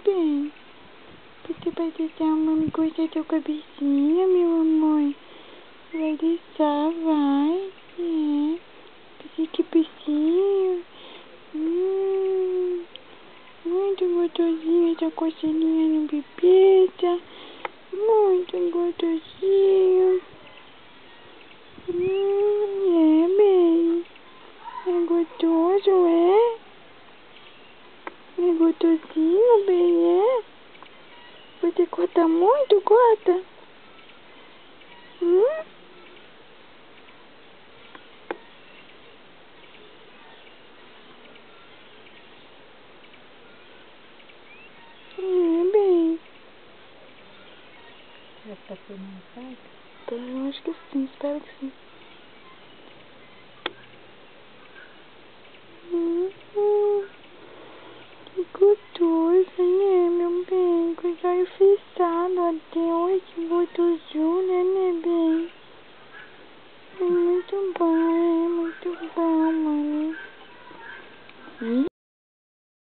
bem? Você vai deixar a mãe cortar seu cabecinha, meu amor? Vai deixar, vai. É. Você que precisa. Muito gostosinho essa cocelinha no pipeta. Muito gostosinho. É, bem. É gostoso, é? É gostosinho, bem, é? Você corta muito, corta? É, bem. Já tá filmando, sabe? Eu acho que sim, espero que sim. Que gostoso, né, meu bem? Com os olhos fechados até hoje, gostoso, né, bem? É muito bom.